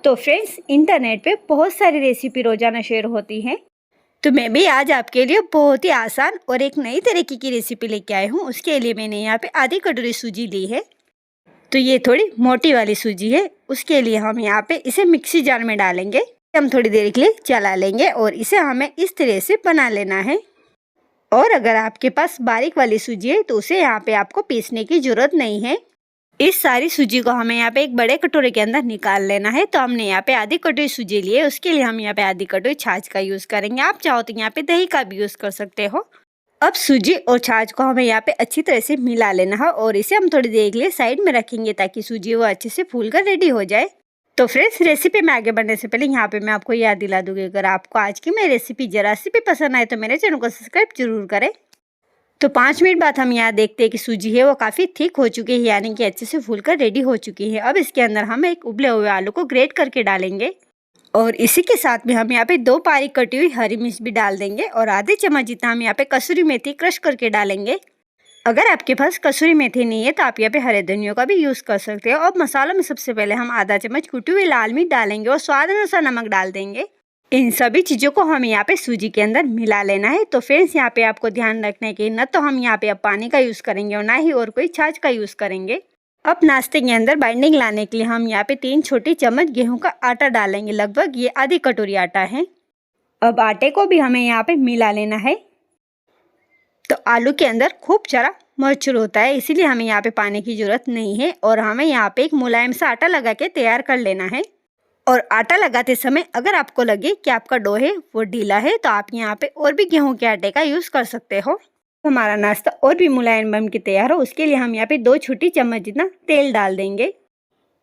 तो friends, internet पे बहुत सारी रेसिपी रोजाना शेयर होती हैं। तो मैं भी आज आपके लिए बहुत ही आसान और एक नई तरीके की रेसिपी लेके आई हूँ। उसके लिए मैंने यहाँ पे आधी कटोरी सूजी ली है। तो ये थोड़ी मोटी वाली सूजी है। उसके लिए हम यहाँ पे इसे मिक्सी जार में डालेंगे। हम थोड़ी देर के लिए चला लेंगे और इसे हमें इस तरह से बना लेना है। और अगर आपके पास बारीक वाली सूजी है तो उसे यहाँ पे आपको पीसने की जरूरत नहीं है। इस सारी सूजी को हमें यहाँ पे एक बड़े कटोरे के अंदर निकाल लेना है। तो हमने यहाँ पे आधी कटोरी सूजी ली है। उसके लिए हम यहाँ पे आधी कटोरी छाछ का यूज़ करेंगे। आप चाहो तो यहाँ पे दही का भी यूज़ कर सकते हो। अब सूजी और छाछ को हमें यहाँ पे अच्छी तरह से मिला लेना है और इसे हम थोड़ी देर के लिए साइड में रखेंगे ताकि सूजी वो अच्छे से फूल कर रेडी हो जाए। तो फ्रेंड्स, रेसिपी में आगे बढ़ने से पहले यहाँ पे मैं आपको याद दिला दूंगी, अगर आपको आज की मेरी रेसिपी जरा सी भी पसंद आए तो मेरे चैनल को सब्सक्राइब जरूर करें। तो 5 मिनट बाद हम यहाँ देखते हैं कि सूजी है वो काफ़ी थिक हो चुकी है, यानी कि अच्छे से फूलकर रेडी हो चुकी है। अब इसके अंदर हम एक उबले हुए आलू को ग्रेट करके डालेंगे और इसी के साथ में हम यहाँ पे 2 बारीक कटी हुई हरी मिर्च भी डाल देंगे और आधे चम्मच जितना हम यहाँ पे कसूरी मेथी क्रश करके डालेंगे। अगर आपके पास कसूरी मेथी नहीं है तो आप यहाँ पे हरे धनिया का भी यूज़ कर सकते हो। अब मसालों में सबसे पहले हम आधा चम्मच कुटी हुई लाल मिर्च डालेंगे और स्वाद अनुसार नमक डाल देंगे। इन सभी चीज़ों को हमें यहाँ पे सूजी के अंदर मिला लेना है। तो फ्रेंड्स, यहाँ पे आपको ध्यान रखना है न तो हम यहाँ पे अब पानी का यूज़ करेंगे और ना ही और कोई छाछ का यूज़ करेंगे। अब नाश्ते के अंदर बाइंडिंग लाने के लिए हम यहाँ पे 3 छोटी चम्मच गेहूं का आटा डालेंगे। लगभग ये आधी कटोरी आटा है। अब आटे को भी हमें यहाँ पे मिला लेना है। तो आलू के अंदर खूब सारा मॉइस्चर होता है, इसीलिए हमें यहाँ पे पानी की जरूरत नहीं है और हमें यहाँ पे एक मुलायम सा आटा लगा के तैयार कर लेना है। और आटा लगाते समय अगर आपको लगे कि आपका डो है वो ढीला है तो आप यहाँ पे और भी गेहूं के आटे का यूज़ कर सकते हो। हमारा नाश्ता और भी मुलायम बन के तैयार हो उसके लिए हम यहाँ पे 2 छोटी चम्मच जितना तेल डाल देंगे।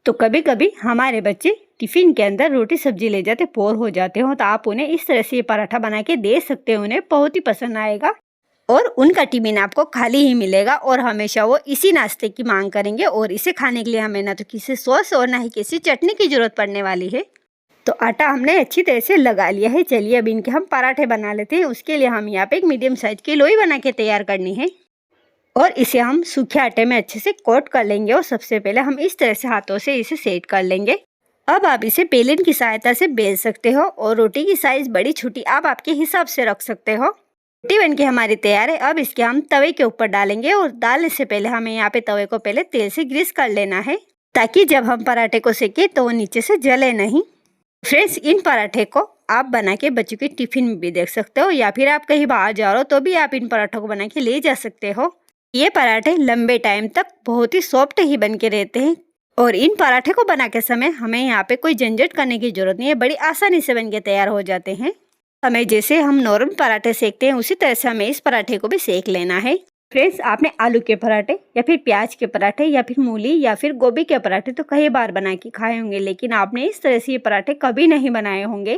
तो कभी कभी हमारे बच्चे टिफ़िन के अंदर रोटी सब्जी ले जाते बोर हो जाते हो तो आप उन्हें इस तरह से ये पराठा बना के दे सकते हो। उन्हें बहुत ही पसंद आएगा और उनका टिफिन आपको खाली ही मिलेगा और हमेशा वो इसी नाश्ते की मांग करेंगे। और इसे खाने के लिए हमें ना तो किसी सॉस और ना ही किसी चटनी की जरूरत पड़ने वाली है। तो आटा हमने अच्छी तरह से लगा लिया है। चलिए अब इनके हम पराठे बना लेते हैं। उसके लिए हम यहाँ पे एक मीडियम साइज की लोई बना के तैयार करनी है और इसे हम सूखे आटे में अच्छे से कोट कर लेंगे। और सबसे पहले हम इस तरह से हाथों से इसे सेट कर लेंगे। अब आप इसे बेलन की सहायता से बेल सकते हो और रोटी की साइज बड़ी छोटी आप आपके हिसाब से रख सकते हो। रोटी बनके हमारी तैयार है। अब इसके हम तवे के ऊपर डालेंगे और डालने से पहले हमें यहाँ पे तवे को पहले तेल से ग्रीस कर लेना है ताकि जब हम पराठे को सेके तो वो नीचे से जले नहीं। फ्रेंड्स, इन पराठे को आप बना के बच्चों के टिफिन में भी देख सकते हो या फिर आप कहीं बाहर जा रहे हो तो भी आप इन पराठों को बना के ले जा सकते हो। ये पराठे लंबे टाइम तक बहुत ही सॉफ्ट ही बन के रहते हैं और इन पराठे को बनाते समय हमें यहाँ पे कोई झंझट करने की जरूरत नहीं है, बड़ी आसानी से बन के तैयार हो जाते हैं। हमें जैसे हम नॉर्मल पराठे सेकते हैं उसी तरह से हमें इस पराठे को भी सेक लेना है। फ्रेंड्स, आपने आलू के पराठे या फिर प्याज के पराठे या फिर मूली या फिर गोभी के पराठे तो कई बार बना के खाए होंगे, लेकिन आपने इस तरह से ये पराठे कभी नहीं बनाए होंगे।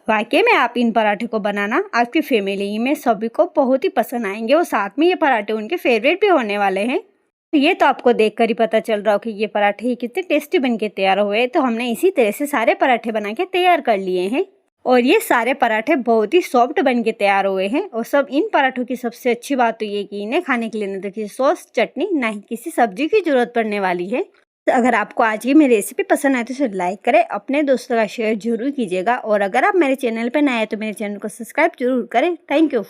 वाकई में आप इन पराठे को बनाना आपकी फैमिली में सभी को बहुत ही पसंद आएंगे और साथ में ये पराठे उनके फेवरेट भी होने वाले हैं। ये तो आपको देखकर ही पता चल रहा हो कि ये पराठे कितने टेस्टी बन के तैयार हुए। तो हमने इसी तरह से सारे पराठे बना के तैयार कर लिए हैं और ये सारे पराठे बहुत ही सॉफ्ट बन के तैयार हुए हैं। और सब इन पराठों की सबसे अच्छी बात तो ये कि इन्हें खाने के लिए न तो किसी सॉस, चटनी, ना ही किसी सब्जी की जरूरत पड़ने वाली है। तो अगर आपको आज की मेरी रेसिपी पसंद आए तो इसे लाइक करें, अपने दोस्तों का शेयर जरूर कीजिएगा और अगर आप मेरे चैनल पर नए हैं तो मेरे चैनल को सब्सक्राइब जरूर करें। Thank you for